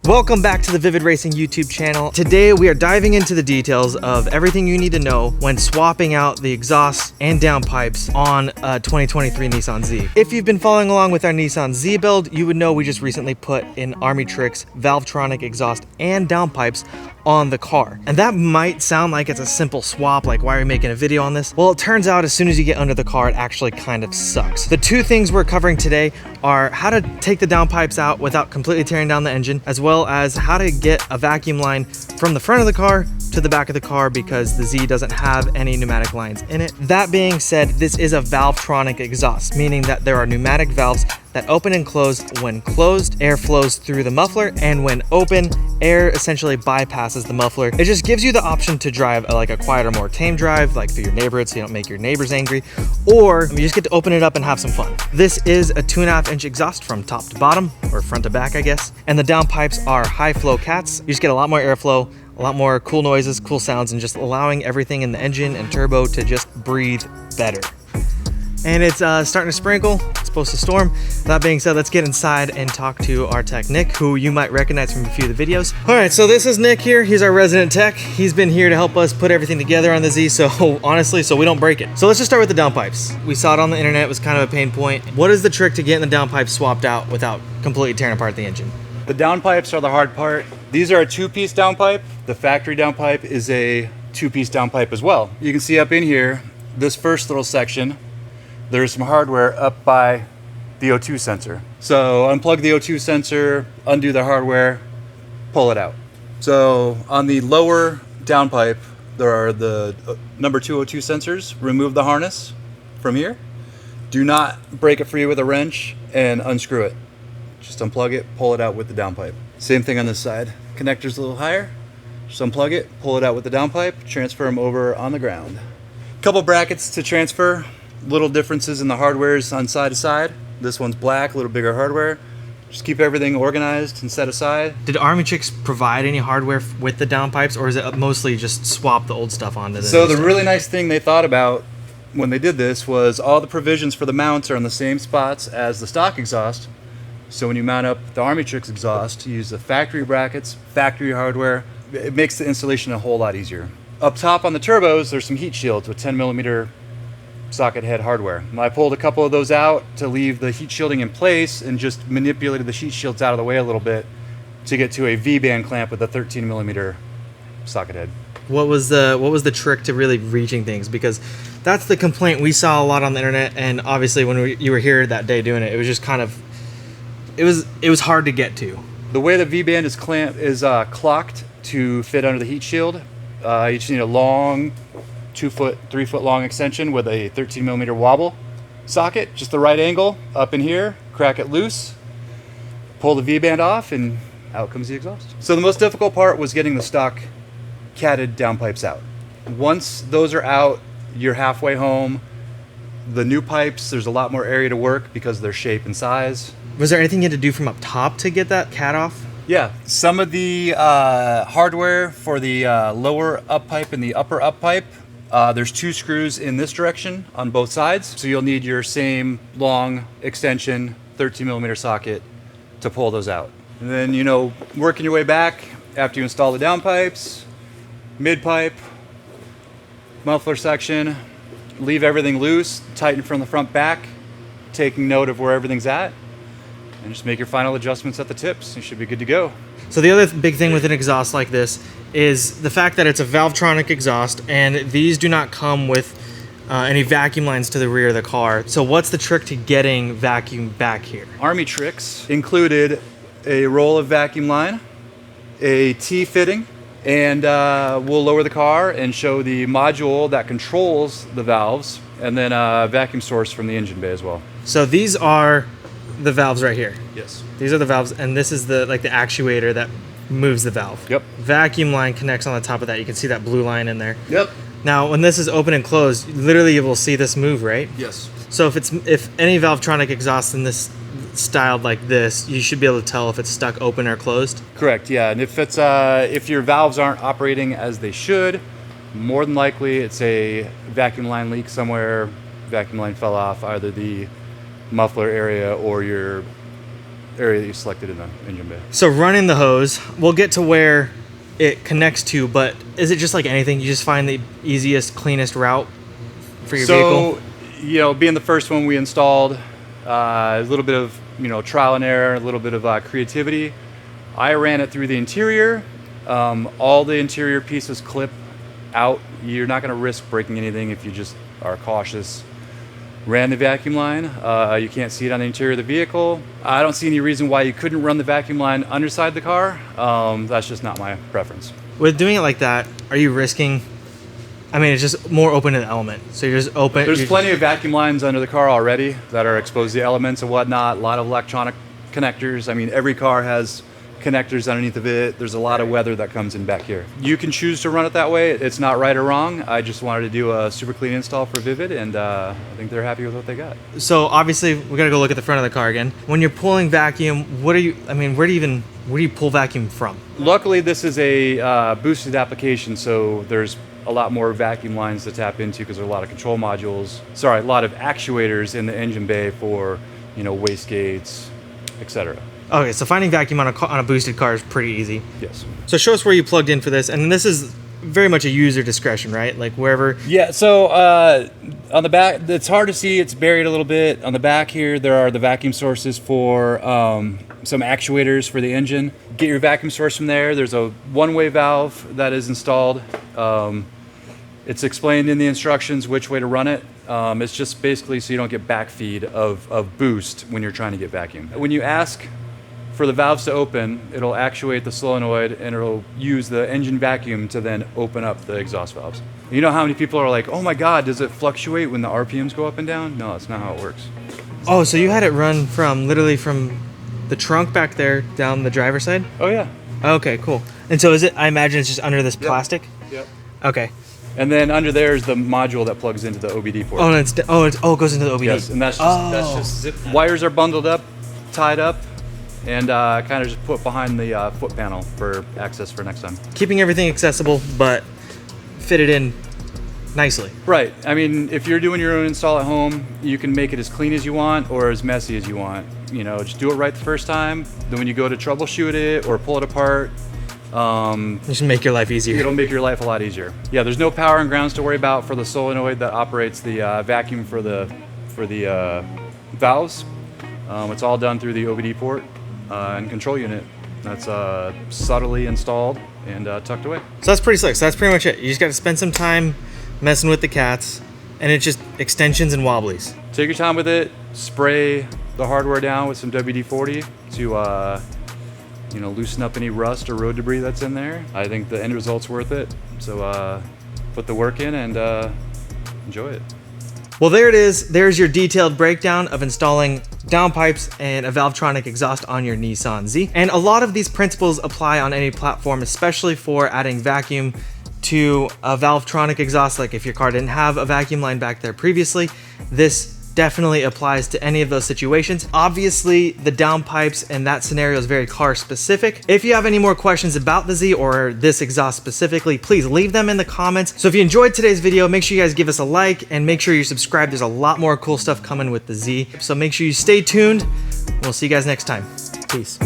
Welcome back to the Vivid Racing YouTube channel. Today we are diving into the details of everything you need to know when swapping out the exhaust and downpipes on a 2023 Nissan Z. If you've been following along with our Nissan Z build, you would know we just recently put in Army Tricks valvetronic exhaust and downpipes on the car. And that might sound like it's a simple swap, like why are we making a video on this? Well, it turns out as soon as you get under the car, it actually kind of sucks. The two things we're covering today are how to take the downpipes out without completely tearing down the engine, as well as how to get a vacuum line from the front of the car to the back of the car because the Z doesn't have any pneumatic lines in it. That being said, this is a valvetronic exhaust, meaning that there are pneumatic valves that open and close. When closed, air flows through the muffler, and when open, air essentially bypasses the muffler. It just gives you the option to drive like a quieter, more tame drive, like through your neighborhood so you don't make your neighbors angry, or you just get to open it up and have some fun. This is a 2.5-inch exhaust from top to bottom, or front to back, I guess. And the downpipes are high flow cats. You just get a lot more airflow, a lot more cool noises, cool sounds, and just allowing everything in the engine and turbo to just breathe better. And it's starting to sprinkle. It's supposed to storm. That being said, let's get inside and talk to our tech, Nick, who you might recognize from a few of the videos. All right, so this is Nick here. He's our resident tech. He's been here to help us put everything together on the Z, so honestly, so we don't break it. So let's just start with the downpipes. We saw it on the internet. It was kind of a pain point. What is the trick to getting the downpipes swapped out without completely tearing apart the engine? The downpipes are the hard part. These are a two-piece downpipe. The factory downpipe is a two-piece downpipe as well. You can see up in here, this first little section, there's some hardware up by the O2 sensor. So unplug the O2 sensor, undo the hardware, pull it out. So on the lower downpipe, there are the number 2 O2 sensors. Remove the harness from here. Do not break it free with a wrench and unscrew it. Just unplug it, pull it out with the downpipe. Same thing on this side. Connector's a little higher. Just unplug it, pull it out with the downpipe, transfer them over on the ground. Couple brackets to transfer. Little differences in the hardwares on side to side. This one's black, a little bigger hardware. Just keep everything organized and set aside. Did Army Tricks provide any hardware with the downpipes, or is it mostly just swap the old stuff onto the So new the stuff? really nice thing they thought about when they did this was all the provisions for the mounts are in the same spots as the stock exhaust. So when you mount up the Army Tricks exhaust, you use the factory brackets, factory hardware. It makes the installation a whole lot easier. Up top on the turbos, there's some heat shields with 10mm socket head hardware. I pulled a couple of those out to leave the heat shielding in place and just manipulated the heat shields out of the way a little bit to get to a V-band clamp with a 13mm socket head. What was the trick to really reaching things? Because that's the complaint we saw a lot on the internet, and obviously when you were here that day doing it, it was just kind of, it was hard to get to. The way the V-band is clocked to fit under the heat shield, you just need a long 2-foot, 3-foot long extension with a 13mm wobble socket, just the right angle up in here, crack it loose, pull the V-band off, and out comes the exhaust. So the most difficult part was getting the stock catted downpipes out. Once those are out, you're halfway home. The new pipes, there's a lot more area to work because of their shape and size. Was there anything you had to do from up top to get that cat off? Yeah, some of the hardware for the lower up pipe and the upper up pipe, there's 2 screws in this direction on both sides. So you'll need your same long extension 13mm socket to pull those out. And then, working your way back after you install the downpipes, mid pipe, muffler section, leave everything loose, tighten from the front back, taking note of where everything's at, and just make your final adjustments at the tips. You should be good to go. So the other big thing with an exhaust like this is the fact that it's a valvetronic exhaust, and these do not come with any vacuum lines to the rear of the car. So what's the trick to getting vacuum back here? Army Tricks included a roll of vacuum line, a T-fitting, and we'll lower the car and show the module that controls the valves, and then a vacuum source from the engine bay as well. So these are the valves right here. Yes. These are the valves, and this is the actuator that moves the valve. Yep. Vacuum line connects on the top of that. You can see that blue line in there. Yep. Now, when this is open and closed, literally you will see this move, right? Yes. So if any valvetronic exhaust in this styled like this, you should be able to tell if it's stuck open or closed. Correct. Yeah, and if your valves aren't operating as they should, more than likely it's a vacuum line leak somewhere. Vacuum line fell off either the muffler area or your area that you selected in the engine bay. So running the hose, we'll get to where it connects to, but is it just like anything? You just find the easiest, cleanest route for your vehicle? You know, being the first one we installed, a little bit of, you know, trial and error, a little bit of creativity. I ran it through the interior. All the interior pieces clip out. You're not going to risk breaking anything if you just are cautious. Ran the vacuum line. You can't see it on the interior of the vehicle. I don't see any reason why you couldn't run the vacuum line underside the car. That's just not my preference. With doing it like that, are you risking? I mean, it's just more open to the element. So you're just open. There's plenty of vacuum lines under the car already that are exposed to the elements and whatnot. A lot of electronic connectors. I mean, every car has connectors underneath of it. There's a lot of weather that comes in back here. You can choose to run it that way. It's not right or wrong. I just wanted to do a super clean install for Vivid, and I think they're happy with what they got. So obviously, we gotta go look at the front of the car again. When you're pulling vacuum, where do you pull vacuum from? Luckily, this is a boosted application, so there's a lot more vacuum lines to tap into because there are a lot of control modules. Sorry, a lot of actuators in the engine bay for, you know, wastegates, etc. Okay, so finding vacuum on a boosted car is pretty easy. Yes. So show us where you plugged in for this, and this is very much a user discretion, right? Like wherever. Yeah. So on the back, it's hard to see. It's buried a little bit. On the back here, there are the vacuum sources for some actuators for the engine. Get your vacuum source from there. There's a one-way valve that is installed. It's explained in the instructions which way to run it. It's just basically so you don't get backfeed of boost when you're trying to get vacuum. When you ask for the valves to open, it'll actuate the solenoid and it'll use the engine vacuum to then open up the exhaust valves. You know how many people are like, oh my God, does it fluctuate when the RPMs go up and down? No, that's not how it works. Oh, so you had it run literally from the trunk back there down the driver's side? Oh yeah. Okay, cool. And so I imagine it's just under this plastic? Yep. Okay. And then under there is the module that plugs into the OBD port. Oh, and it goes into the OBD. Yes, and that's just zip. Wires are bundled up, tied up, and kind of just put behind the foot panel for access for next time. Keeping everything accessible, but fitted in nicely. Right. I mean, if you're doing your own install at home, you can make it as clean as you want or as messy as you want. You know, just do it right the first time. Then when you go to troubleshoot it or pull it apart, just make your life easier. It'll make your life a lot easier. Yeah, there's no power and grounds to worry about for the solenoid that operates the vacuum for the valves. It's all done through the OBD port and control unit. That's subtly installed and tucked away. So that's pretty slick. So that's pretty much it. You just got to spend some time messing with the cats, and it's just extensions and wobblies. Take your time with it. Spray the hardware down with some WD-40 to you know, loosen up any rust or road debris that's in there. I think the end result's worth it. So put the work in and enjoy it. Well, there it is. There's your detailed breakdown of installing downpipes and a valvetronic exhaust on your Nissan Z. And a lot of these principles apply on any platform, especially for adding vacuum to a valvetronic exhaust. Like if your car didn't have a vacuum line back there previously, this definitely applies to any of those situations. Obviously, the downpipes and that scenario is very car specific. If you have any more questions about the Z or this exhaust specifically, please leave them in the comments. So if you enjoyed today's video, make sure you guys give us a like and make sure you're subscribed. There's a lot more cool stuff coming with the Z. So make sure you stay tuned. We'll see you guys next time. Peace.